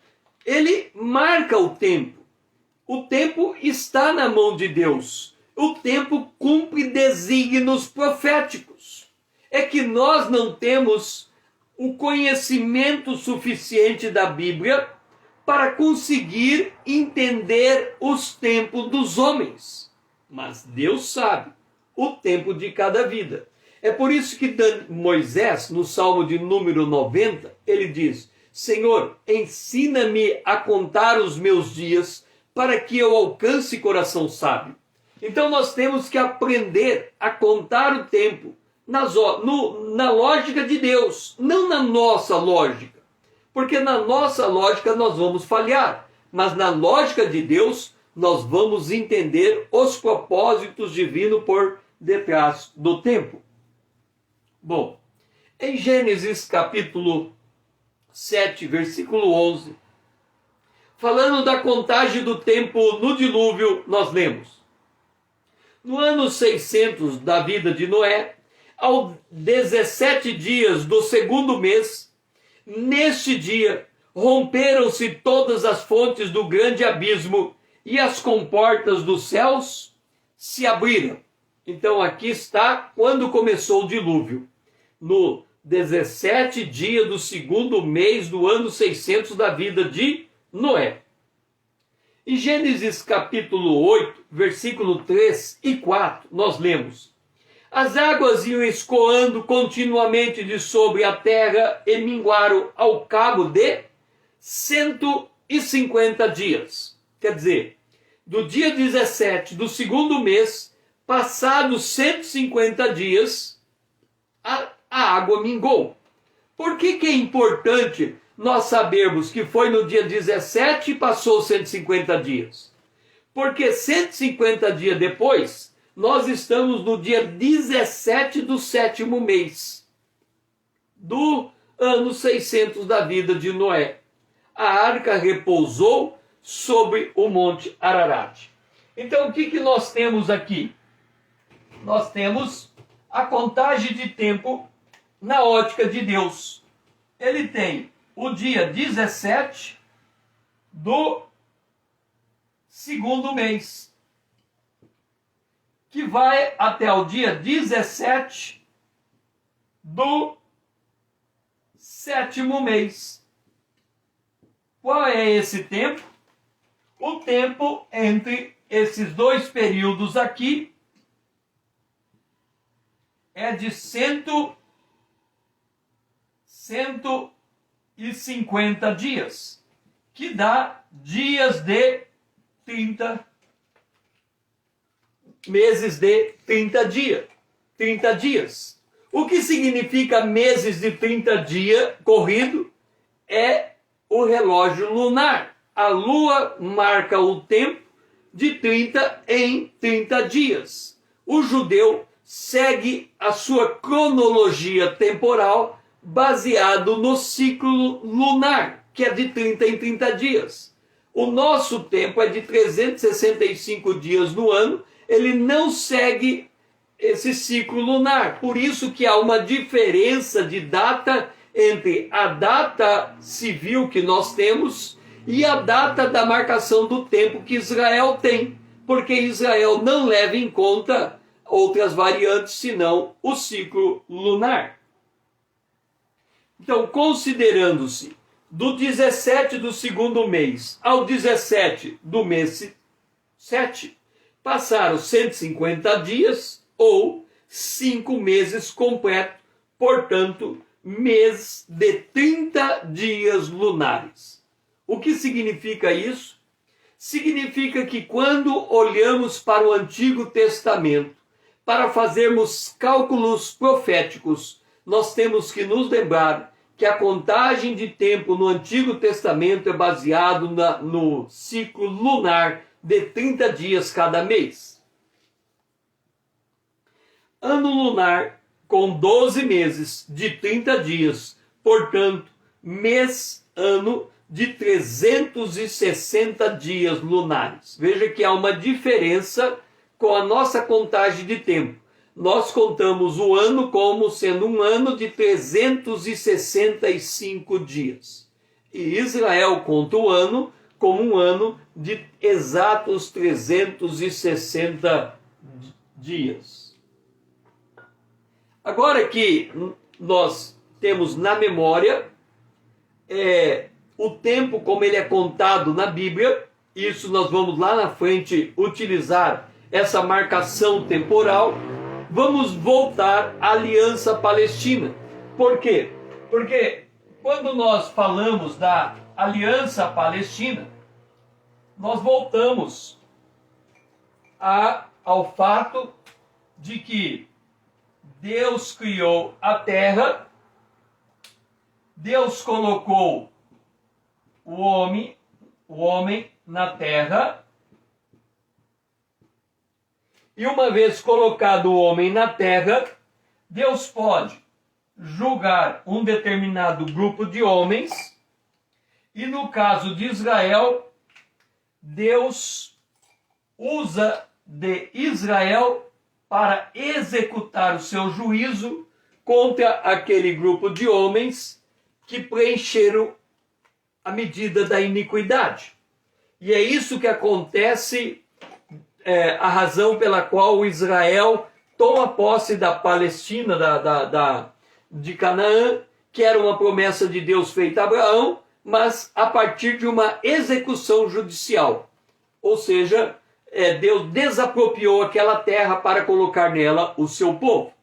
ele marca o tempo. O tempo está na mão de Deus. O tempo cumpre desígnios proféticos. É que nós não temos o conhecimento suficiente da Bíblia para conseguir entender os tempos dos homens. Mas Deus sabe o tempo de cada vida. É por isso que Moisés, no Salmo de número 90, ele diz: Senhor, ensina-me a contar os meus dias para que eu alcance coração sábio. Então nós temos que aprender a contar o tempo na lógica de Deus, não na nossa lógica. Porque na nossa lógica nós vamos falhar, mas na lógica de Deus nós vamos entender os propósitos divinos por detrás do tempo. Bom, em Gênesis capítulo 7, versículo 11, falando da contagem do tempo no dilúvio, nós lemos: no ano 600 da vida de Noé, aos 17 dias do segundo mês, neste dia, romperam-se todas as fontes do grande abismo e as comportas dos céus se abriram. Então aqui está quando começou o dilúvio. No 17 dia do segundo mês do ano 600 da vida de Noé. Em Gênesis capítulo 8, versículo 3 e 4, nós lemos: as águas iam escoando continuamente de sobre a terra e minguaram ao cabo de 150 dias. Quer dizer, do dia 17 do segundo mês, passados 150 dias, a água mingou. Por que é importante nós sabermos que foi no dia 17 e passou 150 dias? Porque 150 dias depois, nós estamos no dia 17 do sétimo mês do ano 600 da vida de Noé. A arca repousou sobre o monte Ararat. Então, o que nós temos aqui? Nós temos a contagem de tempo na ótica de Deus. Ele tem o dia 17 do segundo mês, que vai até o dia 17 do sétimo mês. Qual é esse tempo? O tempo entre esses dois períodos aqui é de 150 dias, que dá dias de 30 meses de 30 dias. O que significa meses de 30 dias corrido? É o relógio lunar. A lua marca o tempo de 30 em 30 dias. O judeu segue a sua cronologia temporal baseado no ciclo lunar, que é de 30 em 30 dias. O nosso tempo é de 365 dias no ano, ele não segue esse ciclo lunar. Por isso que há uma diferença de data entre a data civil que nós temos e a data da marcação do tempo que Israel tem, porque Israel não leva em conta outras variantes senão o ciclo lunar. Então, considerando-se do 17 do segundo mês ao 17 do mês 7, passaram 150 dias ou 5 meses completos, portanto, mês de 30 dias lunares. O que significa isso? Significa que quando olhamos para o Antigo Testamento, para fazermos cálculos proféticos, nós temos que nos lembrar que a contagem de tempo no Antigo Testamento é baseado no ciclo lunar de 30 dias cada mês. Ano lunar com 12 meses de 30 dias, portanto, mês-ano de 360 dias lunares. Veja que há uma diferença com a nossa contagem de tempo. Nós contamos o ano como sendo um ano de 365 dias. E Israel conta o ano como um ano de exatos 360 dias. Agora que nós temos na memória o tempo como ele é contado na Bíblia, isso nós vamos lá na frente utilizar essa marcação temporal, vamos voltar à Aliança Palestina. Por quê? Porque quando nós falamos da Aliança Palestina, nós voltamos ao fato de que Deus criou a terra, Deus colocou o homem na terra, e uma vez colocado o homem na terra, Deus pode julgar um determinado grupo de homens, e no caso de Israel, Deus usa de Israel para executar o seu juízo contra aquele grupo de homens que preencheram a medida da iniquidade. E é isso que acontece, a razão pela qual Israel toma posse da Palestina, de Canaã, que era uma promessa de Deus feita a Abraão, mas a partir de uma execução judicial. Ou seja, Deus desapropriou aquela terra para colocar nela o seu povo.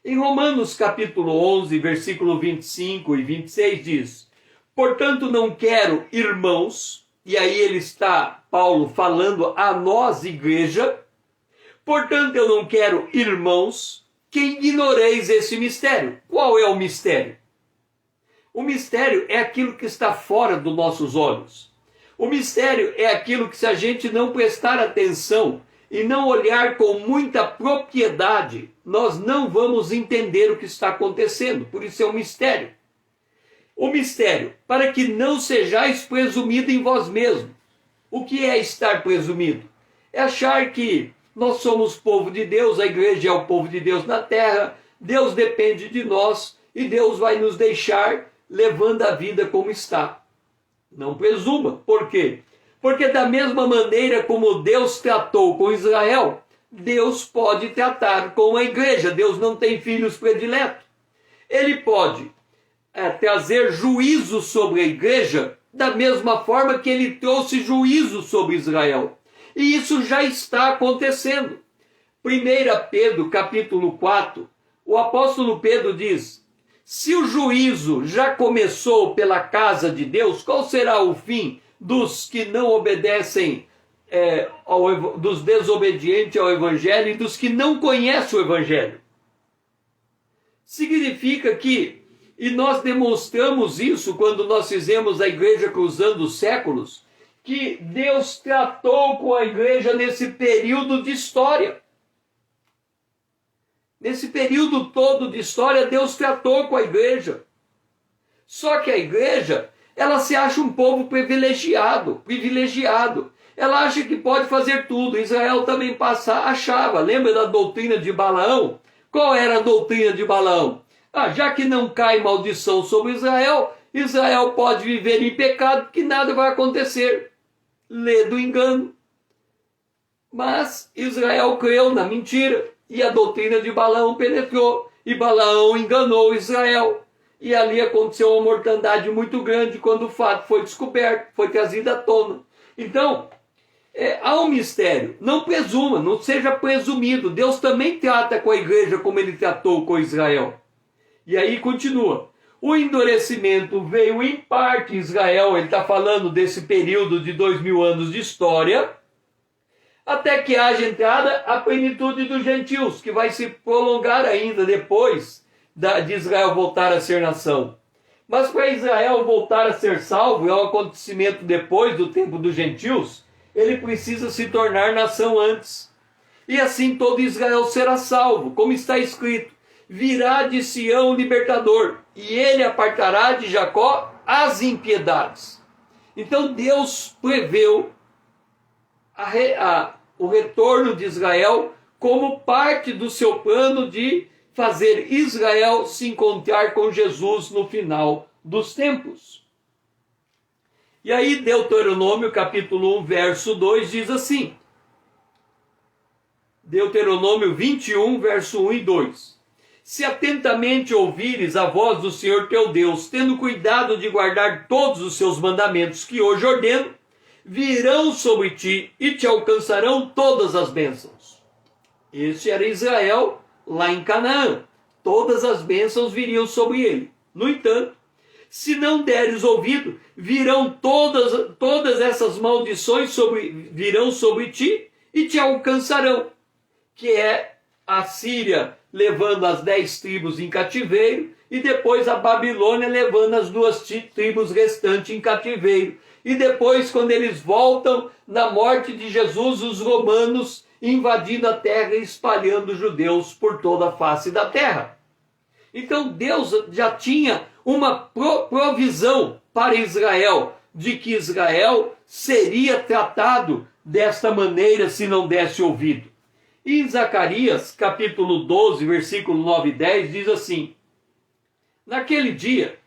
Em Romanos capítulo 11, versículo 25 e 26 diz: portanto não quero, irmãos, e aí ele está, Paulo, falando a nós, igreja, portanto eu não quero, irmãos, que ignoreis esse mistério. Qual é o mistério? O mistério é aquilo que está fora dos nossos olhos. O mistério é aquilo que, se a gente não prestar atenção e não olhar com muita propriedade, nós não vamos entender o que está acontecendo. Por isso é um mistério. O mistério, para que não sejais presumido em vós mesmos. O que é estar presumido? É achar que nós somos povo de Deus, a igreja é o povo de Deus na terra, Deus depende de nós e Deus vai nos deixar levando a vida como está. Não presuma. Por quê? Porque da mesma maneira como Deus tratou com Israel, Deus pode tratar com a igreja. Deus não tem filhos prediletos. Ele pode trazer juízo sobre a igreja da mesma forma que ele trouxe juízo sobre Israel. E isso já está acontecendo. 1 Pedro capítulo 4 o apóstolo Pedro diz: se o juízo já começou pela casa de Deus, qual será o fim dos que não obedecem, dos desobedientes ao Evangelho e dos que não conhecem o Evangelho? Significa que, e nós demonstramos isso quando nós fizemos a Igreja Cruzando os Séculos, que Deus tratou com a igreja nesse período de história. Nesse período todo de história, Deus tratou com a igreja. Só que a igreja, ela se acha um povo privilegiado. Ela acha que pode fazer tudo. Israel também achava. Lembra da doutrina de Balaão? Qual era a doutrina de Balaão? Já que não cai maldição sobre Israel, Israel pode viver em pecado, que nada vai acontecer. Lê do engano. Mas Israel creu na mentira. E a doutrina de Balaão penetrou. E Balaão enganou Israel. E ali aconteceu uma mortandade muito grande quando o fato foi descoberto, foi trazido à tona. Então, há um mistério. Não presuma, não seja presumido. Deus também trata com a igreja como ele tratou com Israel. E aí continua. O endurecimento veio em parte em Israel. Ele está falando desse período de 2000 anos de história, até que haja entrada a plenitude dos gentios, que vai se prolongar ainda depois de Israel voltar a ser nação. Mas para Israel voltar a ser salvo, é um acontecimento depois do tempo dos gentios, ele precisa se tornar nação antes. E assim todo Israel será salvo, como está escrito: virá de Sião o libertador, e ele apartará de Jacó as impiedades. Então Deus preveu o retorno de Israel como parte do seu plano de fazer Israel se encontrar com Jesus no final dos tempos. E aí Deuteronômio capítulo 1, verso 2 diz assim, Deuteronômio 21, verso 1 e 2. Se atentamente ouvires a voz do Senhor teu Deus, tendo cuidado de guardar todos os seus mandamentos que hoje ordeno, virão sobre ti e te alcançarão todas as bênçãos. Este era Israel lá em Canaã. Todas as bênçãos viriam sobre ele. No entanto, se não deres ouvido, virão todas essas maldições virão sobre ti e te alcançarão. Que é a Síria levando as 10 tribos em cativeiro e depois a Babilônia levando as 2 tribos restantes em cativeiro. E depois, quando eles voltam, na morte de Jesus, os romanos invadindo a terra e espalhando os judeus por toda a face da terra. Então Deus já tinha uma provisão para Israel, de que Israel seria tratado desta maneira se não desse ouvido. E em Zacarias, capítulo 12, versículo 9 e 10, diz assim: naquele dia,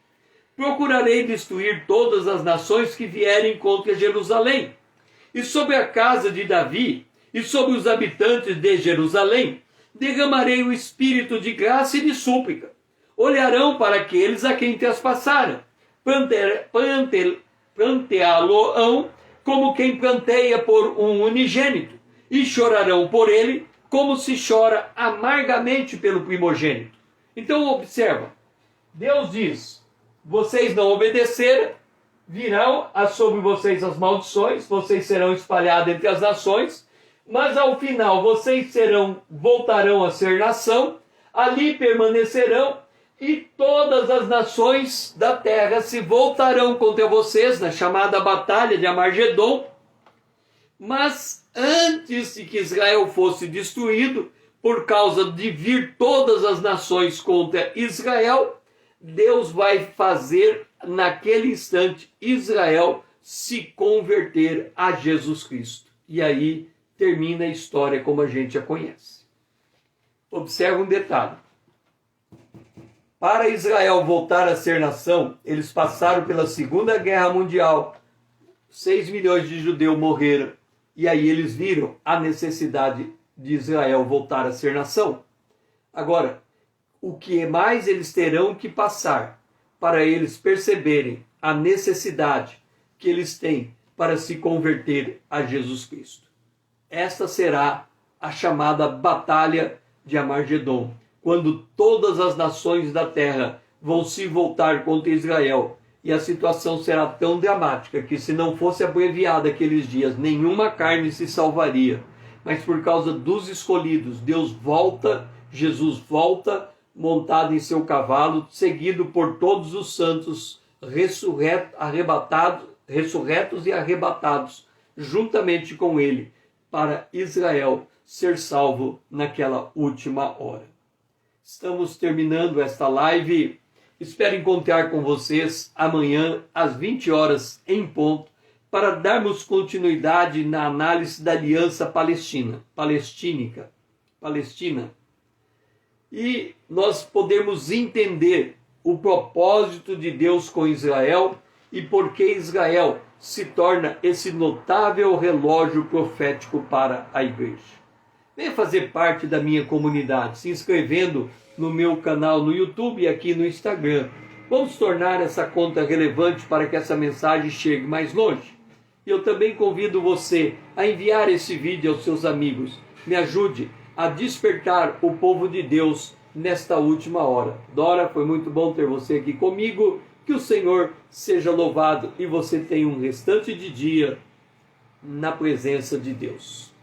procurarei destruir todas as nações que vierem contra Jerusalém, e sobre a casa de Davi, e sobre os habitantes de Jerusalém, derramarei o espírito de graça e de súplica. Olharão para aqueles a quem traspassaram, planteá-lo-ão como quem planteia por um unigênito, e chorarão por ele como se chora amargamente pelo primogênito. Então observa, Deus diz: vocês não obedeceram, virão sobre vocês as maldições, vocês serão espalhados entre as nações, mas ao final vocês voltarão a ser nação, ali permanecerão, e todas as nações da terra se voltarão contra vocês na chamada Batalha de Amargedon. Mas antes de que Israel fosse destruído, por causa de vir todas as nações contra Israel, Deus vai fazer naquele instante Israel se converter a Jesus Cristo. E aí termina a história como a gente a conhece. Observa um detalhe. Para Israel voltar a ser nação, eles passaram pela Segunda Guerra Mundial. 6 milhões de judeus morreram. E aí eles viram a necessidade de Israel voltar a ser nação. Agora, o que mais eles terão que passar para eles perceberem a necessidade que eles têm para se converter a Jesus Cristo? Esta será a chamada Batalha de Amargedon, quando todas as nações da terra vão se voltar contra Israel. E a situação será tão dramática que, se não fosse abreviada aqueles dias, nenhuma carne se salvaria. Mas por causa dos escolhidos, Deus volta, Jesus volta, montado em seu cavalo, seguido por todos os santos ressurretos e arrebatados, juntamente com ele, para Israel ser salvo naquela última hora. Estamos terminando esta live. Espero encontrar com vocês amanhã às 20 horas em ponto para darmos continuidade na análise da aliança palestina. E nós podemos entender o propósito de Deus com Israel e por que Israel se torna esse notável relógio profético para a igreja. Venha fazer parte da minha comunidade, se inscrevendo no meu canal no YouTube e aqui no Instagram. Vamos tornar essa conta relevante para que essa mensagem chegue mais longe. E eu também convido você a enviar esse vídeo aos seus amigos. Me ajude a despertar o povo de Deus nesta última hora. Dora, foi muito bom ter você aqui comigo. Que o Senhor seja louvado e você tenha um restante de dia na presença de Deus.